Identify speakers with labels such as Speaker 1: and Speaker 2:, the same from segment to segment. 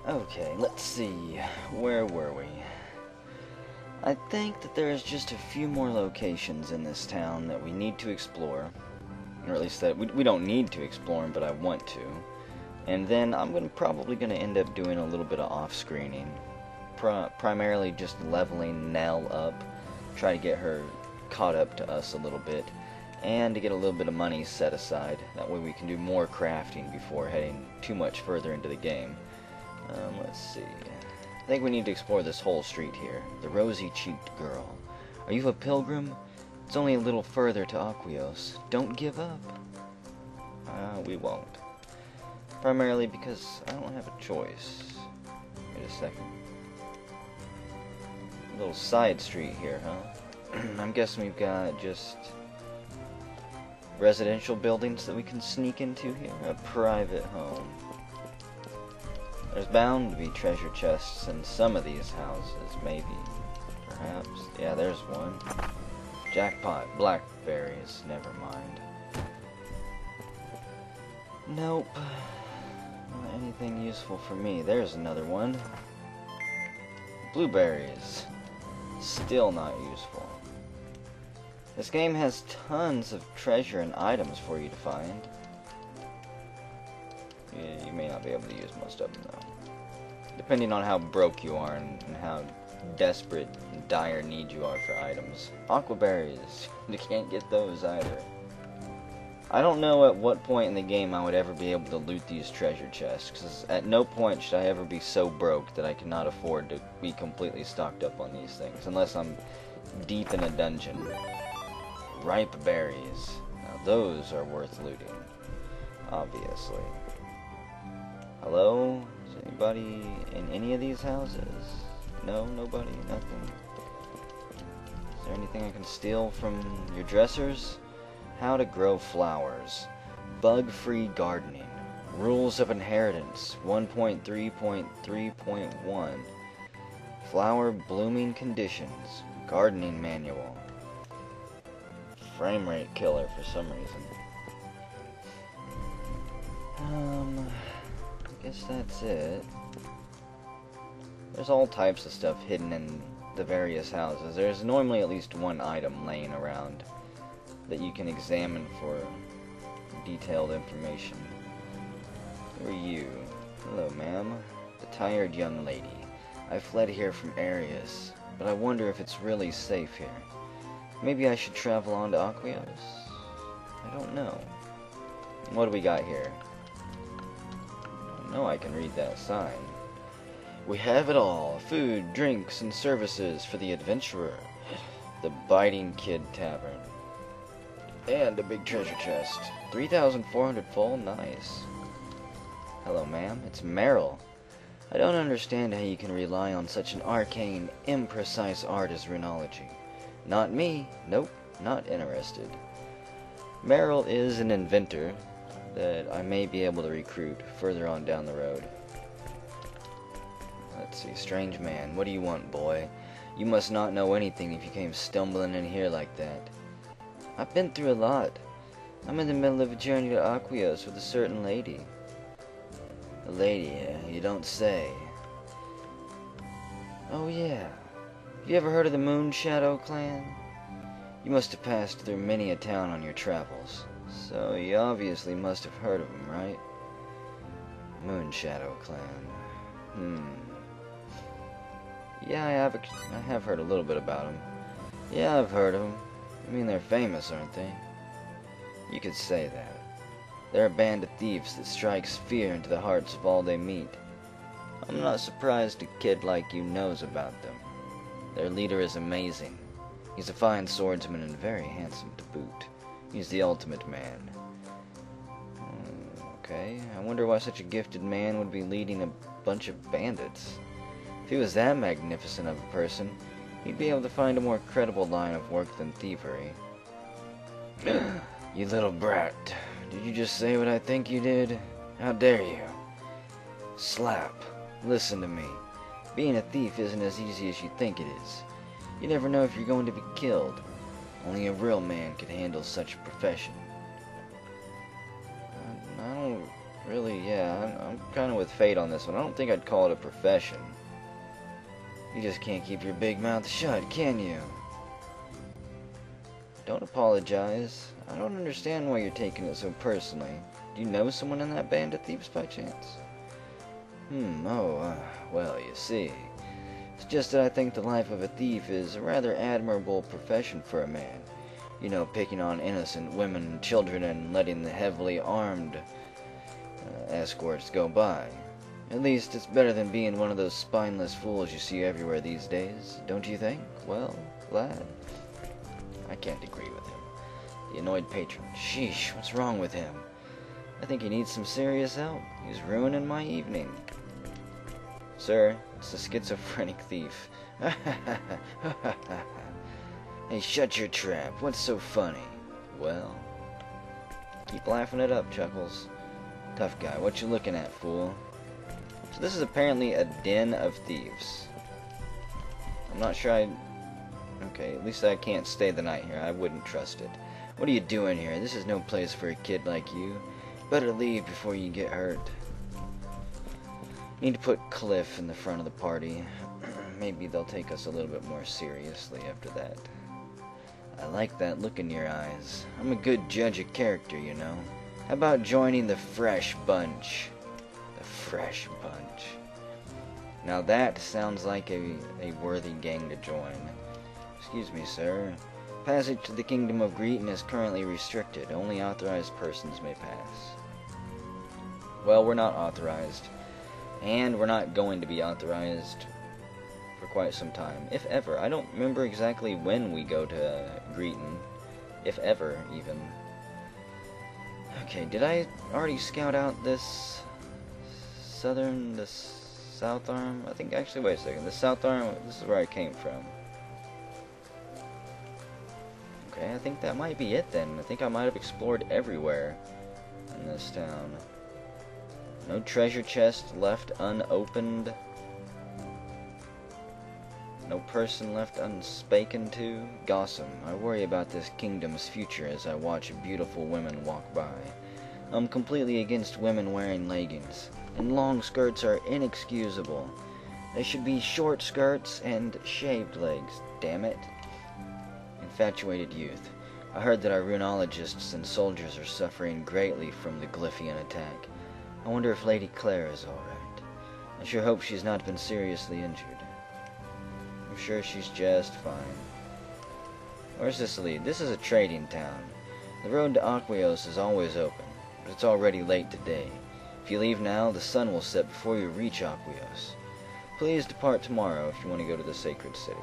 Speaker 1: Okay, let's see. Where were we? I think that there is just a few more locations in this town that we need to explore. Or at least that we don't need to explore them, but I want to. And then I'm probably going to end up doing a little bit of off-screening. Primarily just leveling Nell up. Try to get her caught up to us a little bit. And to get a little bit of money set aside. That way we can do more crafting before heading too much further into the game. Let's see. I think we need to explore this whole street here. The rosy-cheeked girl. Are you a pilgrim? It's only a little further to Aquios. Don't give up. We won't. Primarily because I don't have a choice. Wait a second. A little side street here, huh? I'm guessing we've got just residential buildings that we can sneak into here. A private home. There's bound to be treasure chests in some of these houses, maybe. Perhaps. Yeah, there's one. Jackpot. Blackberries. Never mind. Nope. Not anything useful for me. There's another one. Blueberries. Still not useful. This game has tons of treasure and items for you to find. Yeah, you may not be able to use most of them, though. Depending on how broke you are and how desperate and dire need you are for items. Aquaberries. You can't get those either. I don't know at what point in the game I would ever be able to loot these treasure chests, because at no point should I ever be so broke that I cannot afford to be completely stocked up on these things, unless I'm deep in a dungeon. Ripe berries. Now those are worth looting. Obviously. Hello? Is anybody in any of these houses? No? Nobody? Nothing? Is there anything I can steal from your dressers? How to grow flowers. Bug-free gardening. Rules of inheritance. 1.3.3.1. Flower blooming conditions. Gardening manual. Frame rate killer for some reason. I guess that's it. There's all types of stuff hidden in the various houses. There's normally at least one item laying around that you can examine for detailed information. Who are you? Hello, ma'am. The tired young lady. I fled here from Arius, but I wonder if it's really safe here. Maybe I should travel on to Aquios? I don't know. What do we got here? I know I can read that sign. We have it all. Food, drinks, and services for the adventurer. The Biting Kid Tavern. And a big treasure chest. 3,400 full? Nice. Hello, ma'am. It's Meryl. I don't understand how you can rely on such an arcane, imprecise art as runology. Not me. Nope. Not interested. Meryl is an inventor that I may be able to recruit further on down the road. Let's see. Strange man. What do you want, boy? You must not know anything if you came stumbling in here like that. I've been through a lot. I'm in the middle of a journey to Aquios with a certain lady. A lady, you don't say. Oh yeah. You ever heard of the Moon Shadow clan? You must have passed through many a town on your travels. So you obviously must have heard of them, right? Moon Shadow clan. Yeah, I have heard a little bit about them. Yeah, I've heard of them. I mean, they're famous, aren't they? You could say that. They're a band of thieves that strikes fear into the hearts of all they meet. I'm not surprised a kid like you knows about them. Their leader is amazing. He's a fine swordsman and very handsome to boot. He's the ultimate man. Okay, I wonder why such a gifted man would be leading a bunch of bandits. If he was that magnificent of a person, he'd be able to find a more credible line of work than thievery. You little brat. Did you just say what I think you did? How dare you? Slap. Listen to me. Being a thief isn't as easy as you think it is. You never know if you're going to be killed. Only a real man can handle such a profession. I don't really, yeah, I'm kind of with Fayt on this one. I don't think I'd call it a profession. You just can't keep your big mouth shut, can you? Don't apologize. I don't understand why you're taking it so personally. Do you know someone in that band of thieves by chance? Well, you see. It's just that I think the life of a thief is a rather admirable profession for a man. You know, picking on innocent women and children and letting the heavily armed escorts go by. At least it's better than being one of those spineless fools you see everywhere these days, don't you think? Well, lad, I can't agree with him. The annoyed patron. Sheesh, what's wrong with him? I think he needs some serious help. He's ruining my evening. Sir, it's the schizophrenic thief. Hey, shut your trap. What's so funny? Well, keep laughing it up, Chuckles. Tough guy, what you looking at, fool? So this is apparently a den of thieves. I'm not sure Okay, at least I can't stay the night here. I wouldn't trust it. What are you doing here? This is no place for a kid like you. Better leave before you get hurt. Need to put Cliff in the front of the party. Maybe they'll take us a little bit more seriously after that. I like that look in your eyes. I'm a good judge of character, you know. How about joining the Fresh Bunch? The Fresh Bunch. Now that sounds like a worthy gang to join. Excuse me, sir. Passage to the Kingdom of Greeton is currently restricted. Only authorized persons may pass. Well, we're not authorized. And we're not going to be authorized for quite some time. If ever. I don't remember exactly when we go to Greeton. If ever, even. Okay, did I already scout out this south arm? I think, actually, wait a second. The south arm, this is where I came from. Okay, I think that might be it then. I think I might have explored everywhere in this town. No treasure chest left unopened. No person left unspoken to. Gossam. I worry about this kingdom's future as I watch beautiful women walk by. I'm completely against women wearing leggings, and long skirts are inexcusable. They should be short skirts and shaved legs, damn it. Infatuated youth. I heard that our runologists and soldiers are suffering greatly from the Glyphian attack. I wonder if Lady Claire is alright. I sure hope she's not been seriously injured. I'm sure she's just fine. Where's this lead? This is a trading town. The road to Aqueos is always open, but it's already late today. If you leave now, the sun will set before you reach Aqueos. Please depart tomorrow if you want to go to the sacred city.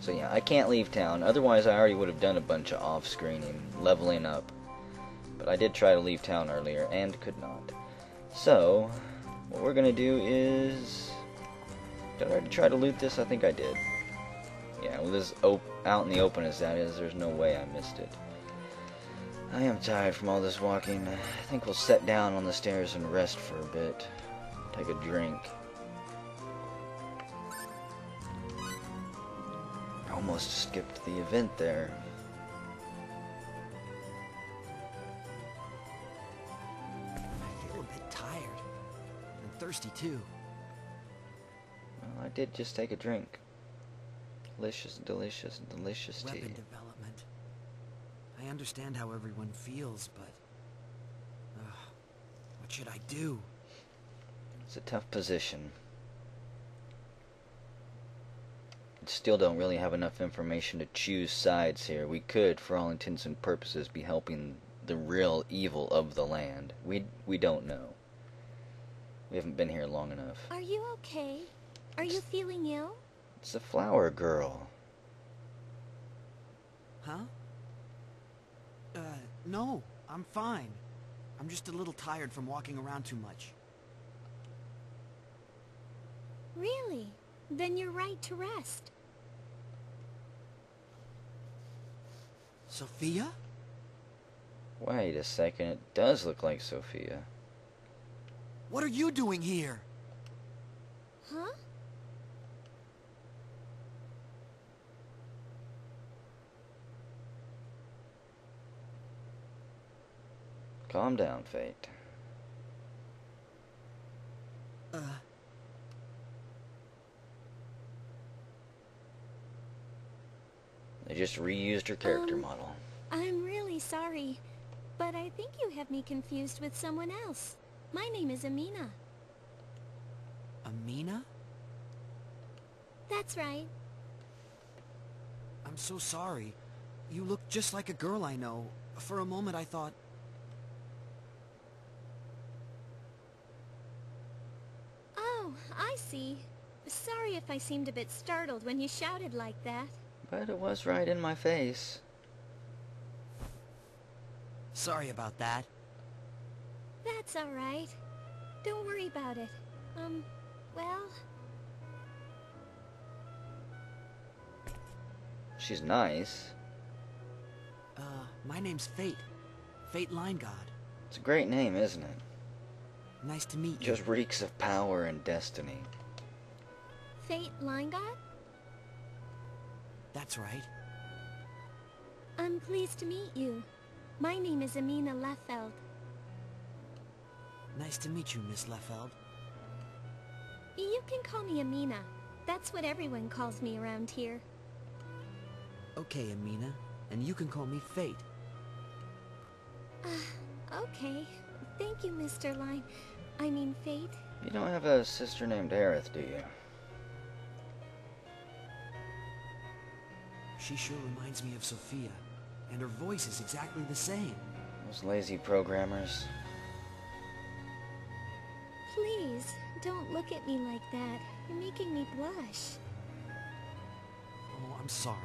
Speaker 1: So yeah, I can't leave town, otherwise I already would have done a bunch of off-screening, leveling up. But I did try to leave town earlier, and could not. So, what we're gonna do is... Did I already try to loot this? I think I did. Yeah, with as out in the open as that is, there's no way I missed it. I am tired from all this walking. I think we'll sit down on the stairs and rest for a bit. Take a drink. I almost skipped the event there.
Speaker 2: I feel a bit tired. And thirsty too.
Speaker 1: Well, I did just take a drink. Delicious, delicious, delicious tea.
Speaker 2: Weapon development. I understand how everyone feels, but... what should I do?
Speaker 1: It's a tough position. Still don't really have enough information to choose sides here. We could, for all intents and purposes, be helping the real evil of the land. We don't know. We haven't been here long enough.
Speaker 3: Are you okay? Are you feeling ill?
Speaker 1: It's the flower girl.
Speaker 2: Huh? No, I'm fine. I'm just a little tired from walking around too much.
Speaker 3: Really? Then you're right to rest.
Speaker 2: Sophia?
Speaker 1: Wait a second, it does look like Sophia.
Speaker 2: What are you doing here?
Speaker 3: Huh?
Speaker 1: Calm down, Fayt. just reused her character model.
Speaker 3: I'm really sorry, but I think you have me confused with someone else. My name is Amina.
Speaker 2: Amina?
Speaker 3: That's right.
Speaker 2: I'm so sorry. You look just like a girl I know. For a moment I thought...
Speaker 3: Oh, I see. Sorry if I seemed a bit startled when you shouted like that.
Speaker 1: But it was right in my face.
Speaker 2: Sorry about that.
Speaker 3: That's all right. Don't worry about it. Well...
Speaker 1: She's nice.
Speaker 2: My name's Fayt. Fayt Line God.
Speaker 1: It's a great name, isn't it?
Speaker 2: Nice to meet you.
Speaker 1: Just reeks of power and destiny.
Speaker 3: Fayt Line God?
Speaker 2: That's right.
Speaker 3: I'm pleased to meet you. My name is Amina Leffeld.
Speaker 2: Nice to meet you, Miss Leffeld.
Speaker 3: You can call me Amina. That's what everyone calls me around here.
Speaker 2: Okay, Amina. And you can call me Fayt.
Speaker 3: Okay. Thank you, Mr. Line. I mean, Fayt.
Speaker 1: You don't have a sister named Aerith, do you?
Speaker 2: She sure reminds me of Sophia. And her voice is exactly the same.
Speaker 1: Those lazy programmers.
Speaker 3: Please, don't look at me like that. You're making me blush.
Speaker 2: Oh, I'm sorry.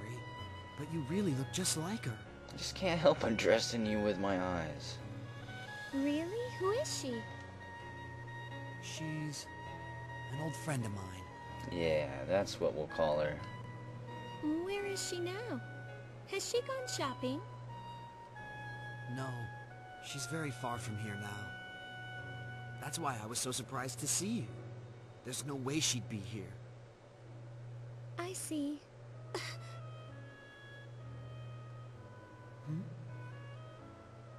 Speaker 2: But you really look just like her.
Speaker 1: I just can't help undressing you with my eyes.
Speaker 3: Really? Who is she?
Speaker 2: She's an old friend of mine.
Speaker 1: Yeah, that's what we'll call her.
Speaker 3: Where is she now? Has she gone shopping?
Speaker 2: No, she's very far from here now. That's why I was so surprised to see you. There's no way she'd be here.
Speaker 3: I see.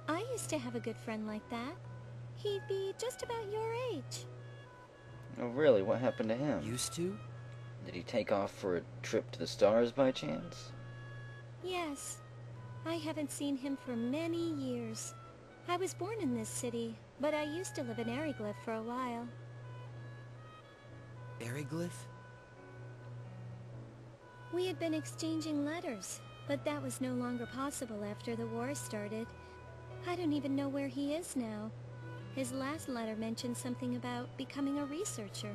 Speaker 3: I used to have a good friend like that. He'd be just about your age.
Speaker 1: Oh, really? What happened to him?
Speaker 2: Used to?
Speaker 1: Did he take off for a trip to the stars by chance?
Speaker 3: Yes. I haven't seen him for many years. I was born in this city, but I used to live in Ariglyph for a while.
Speaker 2: Ariglyph?
Speaker 3: We had been exchanging letters, but that was no longer possible after the war started. I don't even know where he is now. His last letter mentioned something about becoming a researcher.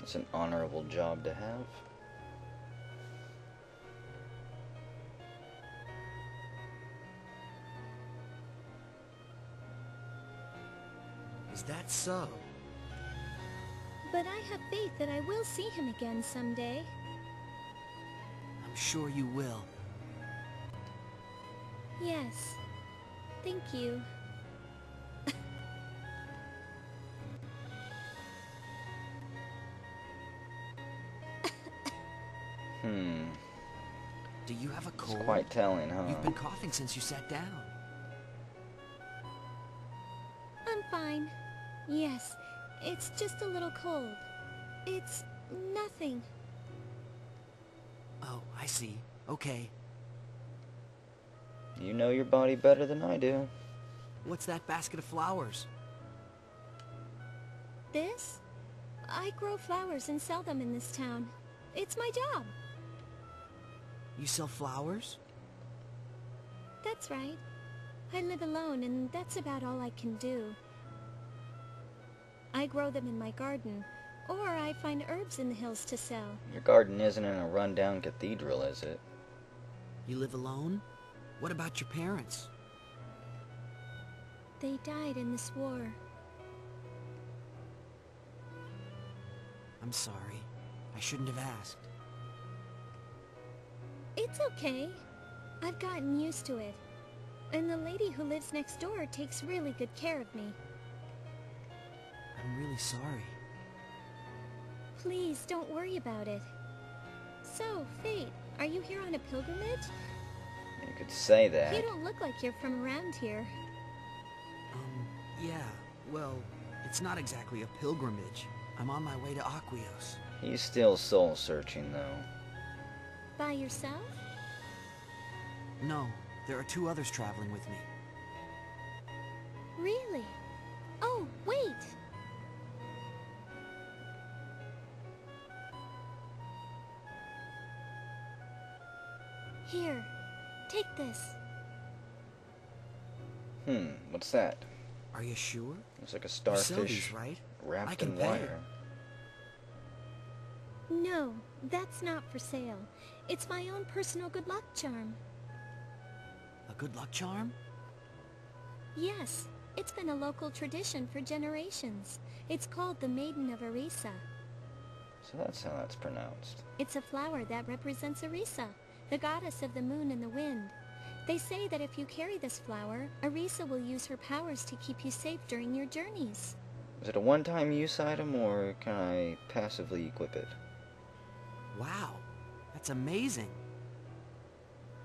Speaker 1: It's an honorable job to have.
Speaker 2: Is that so?
Speaker 3: But I have faith that I will see him again someday.
Speaker 2: I'm sure you will.
Speaker 3: Yes. Thank you.
Speaker 2: Do you have a cold?
Speaker 1: It's quite telling, huh?
Speaker 2: You've been coughing since you sat down.
Speaker 3: I'm fine. Yes, it's just a little cold. It's nothing.
Speaker 2: Oh, I see. Okay.
Speaker 1: You know your body better than I do.
Speaker 2: What's that basket of flowers?
Speaker 3: This? I grow flowers and sell them in this town. It's my job.
Speaker 2: You sell flowers?
Speaker 3: That's right. I live alone, and that's about all I can do. I grow them in my garden, or I find herbs in the hills to sell.
Speaker 1: Your garden isn't in a rundown cathedral, is it?
Speaker 2: You live alone? What about your parents?
Speaker 3: They died in this war.
Speaker 2: I'm sorry. I shouldn't have asked.
Speaker 3: It's okay. I've gotten used to it. And the lady who lives next door takes really good care of me.
Speaker 2: I'm really sorry.
Speaker 3: Please, don't worry about it. So, Fayt, are you here on a pilgrimage?
Speaker 1: You could say that.
Speaker 3: You don't look like you're from around here.
Speaker 2: Yeah, well, it's not exactly a pilgrimage. I'm on my way to Aquios.
Speaker 1: He's still soul-searching, though.
Speaker 3: By yourself?
Speaker 2: No, there are 2 others traveling with me.
Speaker 3: Really? Oh, wait! Here, take this.
Speaker 1: What's that?
Speaker 2: Are you sure?
Speaker 1: Looks like a
Speaker 2: You sell
Speaker 1: starfish
Speaker 2: these, right? I
Speaker 1: wrapped
Speaker 2: can
Speaker 1: in
Speaker 2: pay.
Speaker 1: wire.
Speaker 3: No, that's not for sale. It's my own personal good luck charm.
Speaker 2: A good luck charm?
Speaker 3: Yes, it's been a local tradition for generations. It's called the Maiden of Arisa.
Speaker 1: So that's how that's pronounced.
Speaker 3: It's a flower that represents Arisa, the goddess of the moon and the wind. They say that if you carry this flower, Arisa will use her powers to keep you safe during your journeys.
Speaker 1: Is it a one-time use item, or can I passively equip it?
Speaker 2: Wow, that's amazing.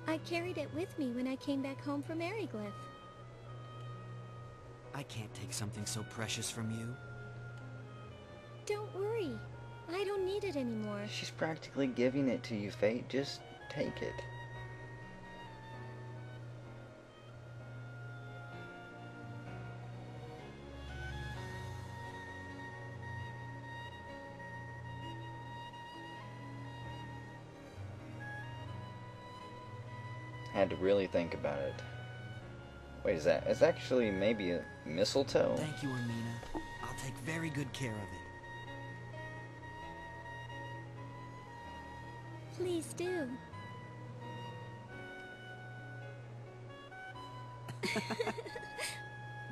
Speaker 3: I carried it with me when I came back home from Ariglyph.
Speaker 2: I can't take something so precious from you.
Speaker 3: Don't worry, I don't need it anymore.
Speaker 1: She's practically giving it to you, Fate. Just take it. Had to really think about it. Wait, is that? It's actually maybe a mistletoe?
Speaker 2: Thank you, Amina. I'll take very good care of it.
Speaker 3: Please do.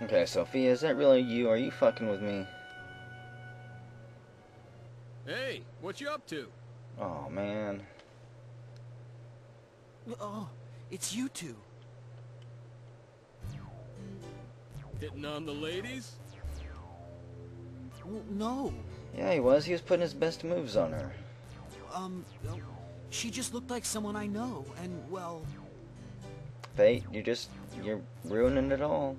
Speaker 1: Okay, Sophia, is that really you? Are you fucking with me?
Speaker 4: Hey, what you up to?
Speaker 1: Oh, man.
Speaker 2: Oh, it's you 2.
Speaker 4: Hitting on the ladies?
Speaker 2: No.
Speaker 1: Yeah, he was. He was putting his best moves on her.
Speaker 2: She just looked like someone I know, and, well...
Speaker 1: Fate, you're ruining it all.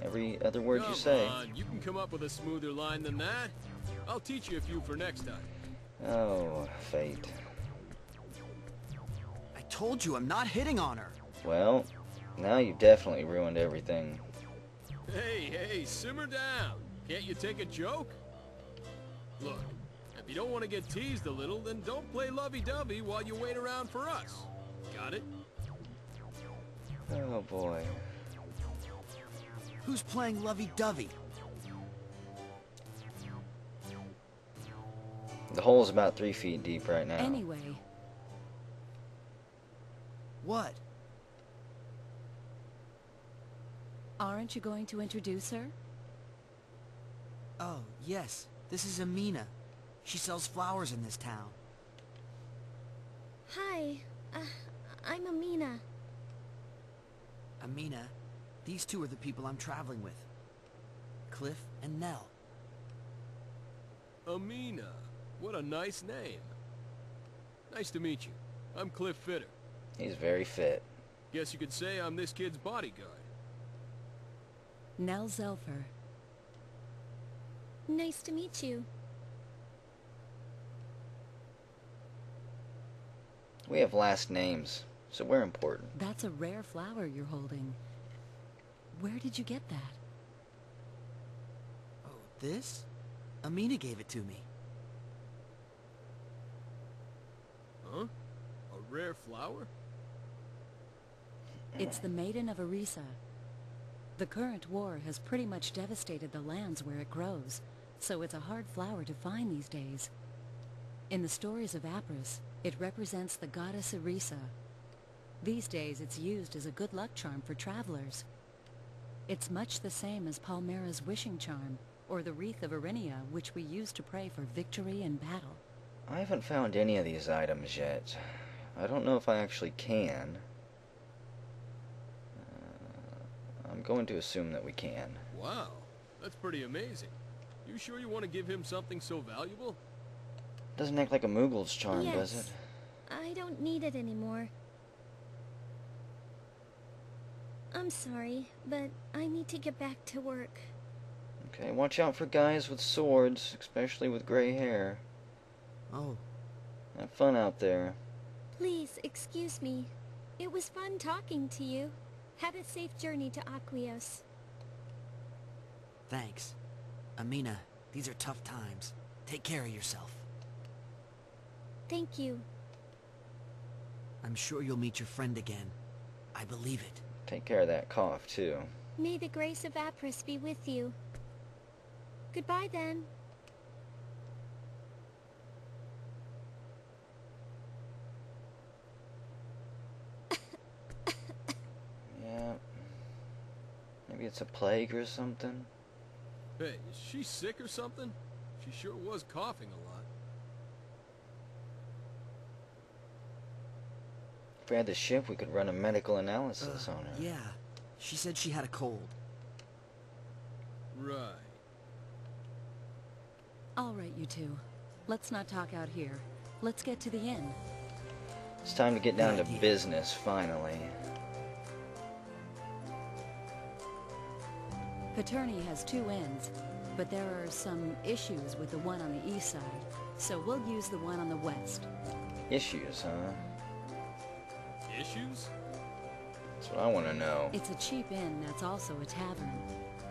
Speaker 1: Every other word you say.
Speaker 4: Come on, you can come up with a smoother line than that. I'll teach you a few for next time.
Speaker 1: Oh, Fate.
Speaker 2: I told you I'm not hitting on her.
Speaker 1: Well, now you've definitely ruined everything.
Speaker 4: Hey, simmer down. Can't you take a joke? Look, if you don't want to get teased a little, then don't play lovey-dovey while you wait around for us. Got it?
Speaker 1: Oh, boy.
Speaker 2: Who's playing lovey-dovey?
Speaker 1: The hole's about 3 feet deep right now.
Speaker 5: Anyway,
Speaker 2: What?
Speaker 5: aren't you going to introduce her?
Speaker 2: Oh, yes. This is Amina. She sells flowers in this town.
Speaker 3: Hi, I'm Amina.
Speaker 2: Amina, these 2 are the people I'm traveling with. Cliff and Nell.
Speaker 4: Amina. What a nice name. Nice to meet you. I'm Cliff Fitter.
Speaker 1: He's very fit.
Speaker 4: Guess you could say I'm this kid's bodyguard.
Speaker 5: Nell Zelfer.
Speaker 3: Nice to meet you.
Speaker 1: We have last names, so we're important.
Speaker 5: That's a rare flower you're holding. Where did you get that?
Speaker 2: Oh, this? Amina gave it to me.
Speaker 4: Huh? A rare flower?
Speaker 5: It's the Maiden of Arisa. The current war has pretty much devastated the lands where it grows, so it's a hard flower to find these days. In the stories of Apris, it represents the goddess Arisa. These days it's used as a good luck charm for travelers. It's much the same as Palmyra's wishing charm, or the wreath of Erinia, which we use to pray for victory in battle.
Speaker 1: I haven't found any of these items yet. I don't know if I actually can. I'm going to assume that we can.
Speaker 4: Wow, that's pretty amazing. You sure you want to give him something so valuable?
Speaker 1: Doesn't act like a Moogle's charm, does it?
Speaker 3: Yes. I don't need it anymore. I'm sorry, but I need to get back to work.
Speaker 1: Okay, watch out for guys with swords, especially with gray hair.
Speaker 2: Oh,
Speaker 1: Have fun out there.
Speaker 3: Please, excuse me. It was fun talking to you. Have a safe journey to Aquios.
Speaker 2: thanks. Amina, these are tough times. Take care of yourself.
Speaker 3: Thank you.
Speaker 2: I'm sure you'll meet your friend again. I believe it.
Speaker 1: Take care of that cough, too.
Speaker 3: May the grace of Apris be with you. Goodbye, then.
Speaker 1: Yeah. Maybe it's a plague or something.
Speaker 4: Hey, is she sick or something? She sure was coughing a lot.
Speaker 1: If we had the ship, we could run a medical analysis on her.
Speaker 2: Yeah. She said she had a cold.
Speaker 4: Right.
Speaker 5: All right, you two. Let's not talk out here. Let's get to the inn.
Speaker 1: It's time to get down to
Speaker 2: Good idea.
Speaker 1: business, finally.
Speaker 5: Paterni has 2 inns, but there are some issues with the one on the east side, so we'll use the one on the west.
Speaker 1: Issues, huh?
Speaker 4: Issues?
Speaker 1: That's what I want to know.
Speaker 5: It's a cheap inn that's also a tavern.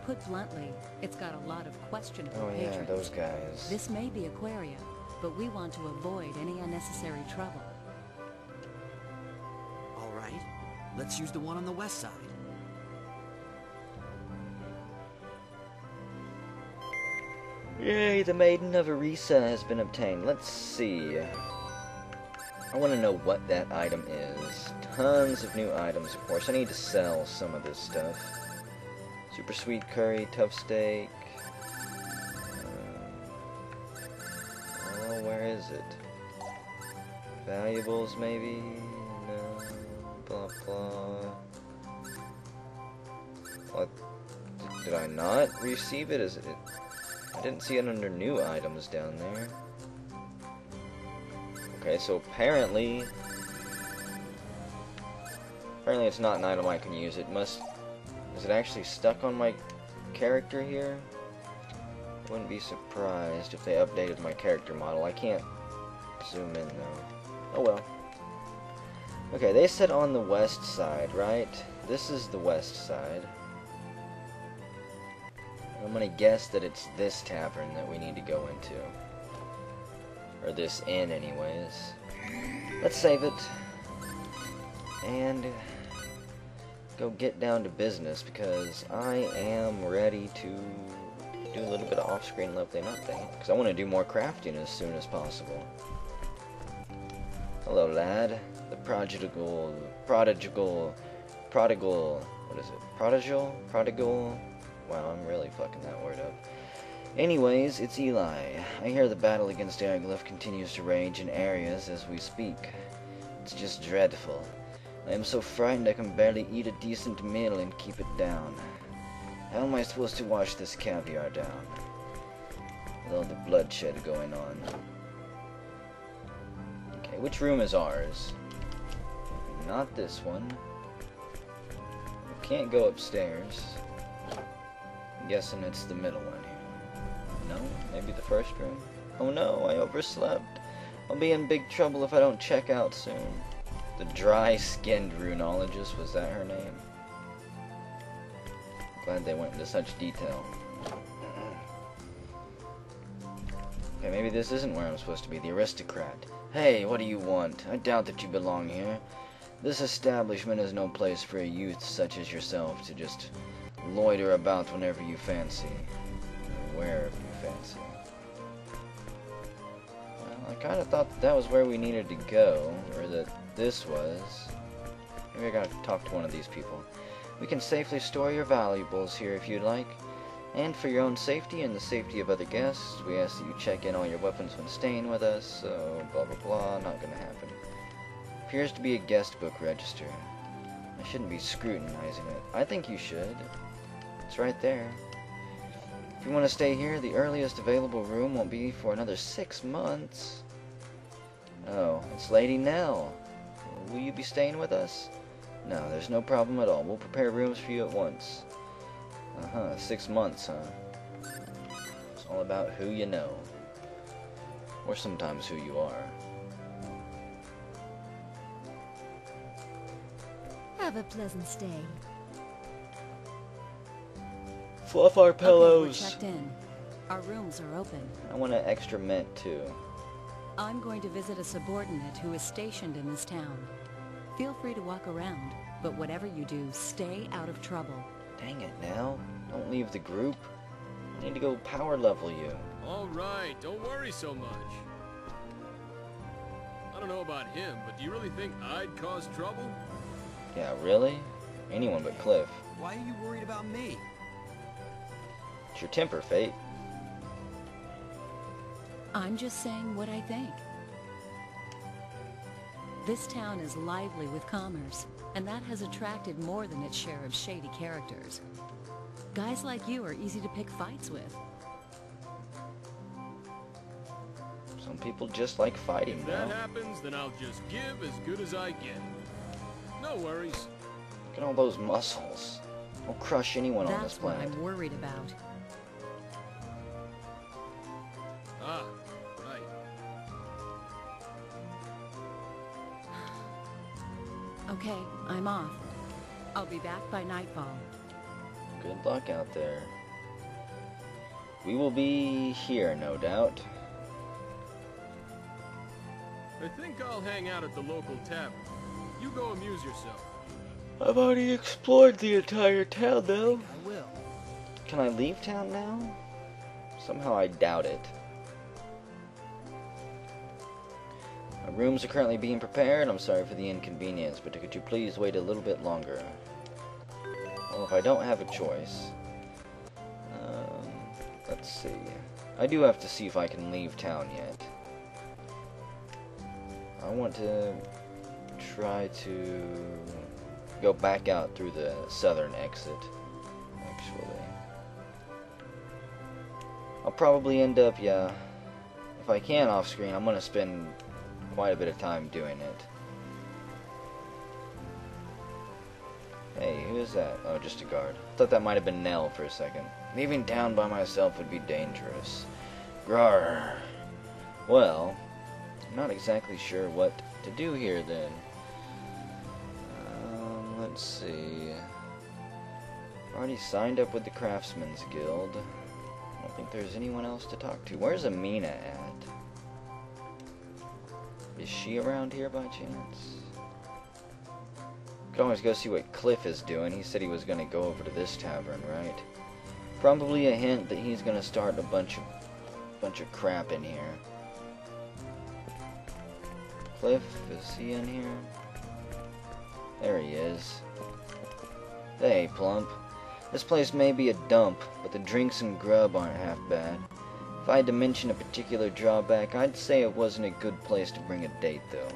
Speaker 5: Put bluntly, it's got a lot of questionable
Speaker 1: Oh yeah,
Speaker 5: patrons.
Speaker 1: those guys.
Speaker 5: This may be Aquaria, but we want to avoid any unnecessary trouble.
Speaker 2: All right. Let's use the one on the west side.
Speaker 1: Yay, the Maiden of Arisa has been obtained. Let's see. I want to know what that item is. Tons of new items, of course. I need to sell some of this stuff. Super sweet curry, tough steak. Oh, where is it? Valuables, maybe? No. Blah, blah. What? Did I not receive it? Is it? I didn't see it under new items down there. Okay, so apparently it's not an item I can use. It must... Is it actually stuck on my character here? Wouldn't be surprised if they updated my character model. I can't zoom in though. Oh well. Okay, they said on the west side, right? This is the west side. I'm gonna guess that it's this tavern that we need to go into. Or this inn, anyways. Let's save it. And go get down to business, because I am ready to do a little bit of off-screen lovely nothing. Because I want to do more crafting as soon as possible. Hello, lad. The prodigal, what is it? Prodigal? Wow, I'm really fucking that word up. Anyways, it's Eli. I hear the battle against Araglyph continues to rage in areas as we speak. It's just dreadful. I am so frightened I can barely eat a decent meal and keep it down. How am I supposed to wash this caviar down? With all the bloodshed going on. Okay, which room is ours? Not this one. We can't go upstairs. I'm guessing it's the middle one here. No? Maybe the first room? Oh no, I overslept. I'll be in big trouble if I don't check out soon. The dry-skinned runologist, was that her name? Glad they went into such detail. Okay, maybe this isn't where I'm supposed to be, the aristocrat. Hey, what do you want? I doubt that you belong here. This establishment is no place for a youth such as yourself to just loiter about whenever you fancy. Or wherever you fancy. Well, I kind of thought that was where we needed to go, or that this was. Maybe I gotta talk to one of these people. We can safely store your valuables here if you'd like. And for your own safety and the safety of other guests, we ask that you check in all your weapons when staying with us, so blah blah blah, not gonna happen. Appears to be a guest book register. I shouldn't be scrutinizing it. I think you should. It's right there. If you want to stay here, the earliest available room won't be for another 6 months. Oh, it's Lady Nell. Will you be staying with us? No, there's no problem at all. We'll prepare rooms for you at once. 6 months, huh? It's all about who you know. Or sometimes who you are.
Speaker 3: Have a pleasant stay.
Speaker 1: Fluff our
Speaker 5: Okay,
Speaker 1: pillows.
Speaker 5: we're checked in. Our rooms are open.
Speaker 1: I want an extra mint too.
Speaker 5: I'm going to visit a subordinate who is stationed in this town. Feel free to walk around, but whatever you do, stay out of trouble.
Speaker 1: Dang it, Nell. Don't leave the group. I need to go power level you.
Speaker 4: Alright, don't worry so much. I don't know about him, but do you really think I'd cause trouble?
Speaker 1: Yeah, really? Anyone but Cliff.
Speaker 2: Why are you worried about me?
Speaker 1: It's your temper, Fayt.
Speaker 5: I'm just saying what I think. This town is lively with commerce, and that has attracted more than its share of shady characters. Guys like you are easy to pick fights with.
Speaker 1: Some people just like fighting,
Speaker 4: If that
Speaker 1: Nell.
Speaker 4: happens, then I'll just give as good as I get. No worries.
Speaker 1: Look at all those muscles. Don't crush anyone on this
Speaker 5: That's what
Speaker 1: planet.
Speaker 5: I'm worried about.
Speaker 4: Ah, right.
Speaker 5: Okay, I'm off. I'll be back by nightfall.
Speaker 1: Good luck out there. We will be here, no doubt.
Speaker 4: I think I'll hang out at the local tavern. You go amuse yourself.
Speaker 1: I've already explored the entire town, though.
Speaker 2: I will.
Speaker 1: Can I leave town now? Somehow I doubt it. My rooms are currently being prepared. I'm sorry for the inconvenience, but could you please wait a little bit longer? Well, if I don't have a choice... let's see. I do have to see if I can leave town yet. I want to try to go back out through the southern exit, actually. I'll probably end up, yeah, if I can off screen, I'm going to spend quite a bit of time doing it. Hey, who is that? Oh, just a guard. Thought that might have been Nell for a second. Leaving town by myself would be dangerous. Grar. Well, I'm not exactly sure what to do here then. Let's see. Already signed up with the Craftsman's Guild. I don't think there's anyone else to talk to. Where's Amina at? Is she around here by chance? Could always go see what Cliff is doing. He said he was going to go over to this tavern, right? Probably a hint that he's going to start a bunch of crap in here. Cliff, is he in here? There he is. Hey, Plump. This place may be a dump, but the drinks and grub aren't half bad. If I had to mention a particular drawback, I'd say it wasn't a good place to bring a date, though.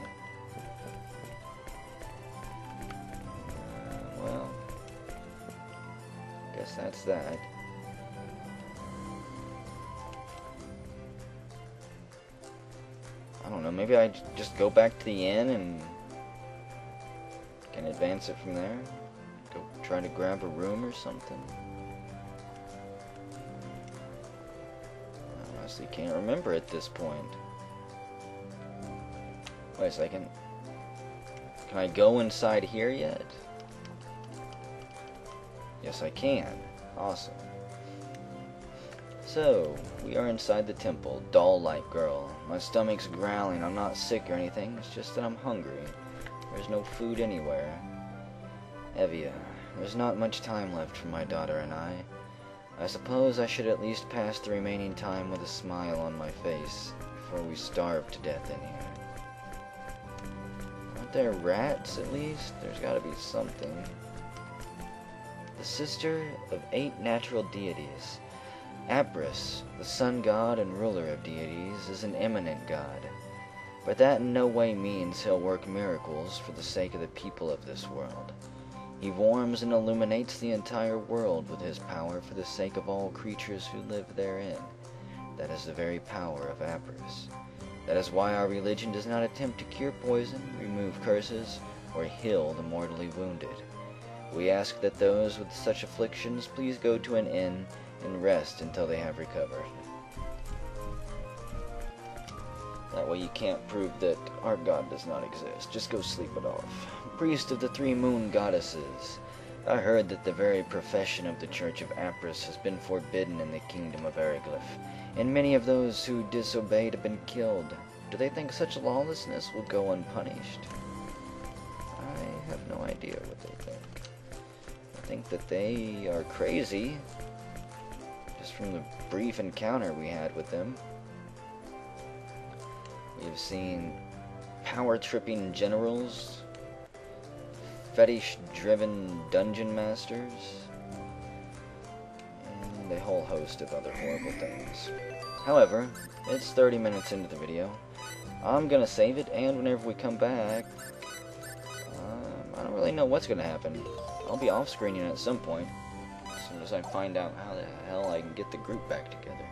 Speaker 1: Well, guess that's that. I don't know, maybe I just go back to the inn and can advance it from there? Go try to grab a room or something? I honestly can't remember at this point. Wait a second. Can I go inside here yet? Yes, I can. Awesome. So, we are inside the temple. Doll-like girl. My stomach's growling. I'm not sick or anything. It's just that I'm hungry. There's no food anywhere. Evia, there's not much time left for my daughter and I. I suppose I should at least pass the remaining time with a smile on my face before we starve to death in here. Aren't there rats, at least? There's gotta be something. The sister of 8 natural deities. Apris, the sun god and ruler of deities, is an eminent god. But that in no way means he'll work miracles for the sake of the people of this world. He warms and illuminates the entire world with his power for the sake of all creatures who live therein. That is the very power of Apris. That is why our religion does not attempt to cure poison, remove curses, or heal the mortally wounded. We ask that those with such afflictions please go to an inn and rest until they have recovered. That way you can't prove that our god does not exist. Just go sleep it off. Priest of the three moon goddesses. I heard that the very profession of the Church of Apris has been forbidden in the kingdom of Eriglyph, and many of those who disobeyed have been killed. Do they think such lawlessness will go unpunished? I have no idea what they think. I think that they are crazy, just from the brief encounter we had with them. We've seen power-tripping generals, fetish-driven dungeon masters, and a whole host of other horrible things. However, it's 30 minutes into the video. I'm gonna save it, and whenever we come back, I don't really know what's gonna happen. I'll be off-screening at some point, as soon as I find out how the hell I can get the group back together.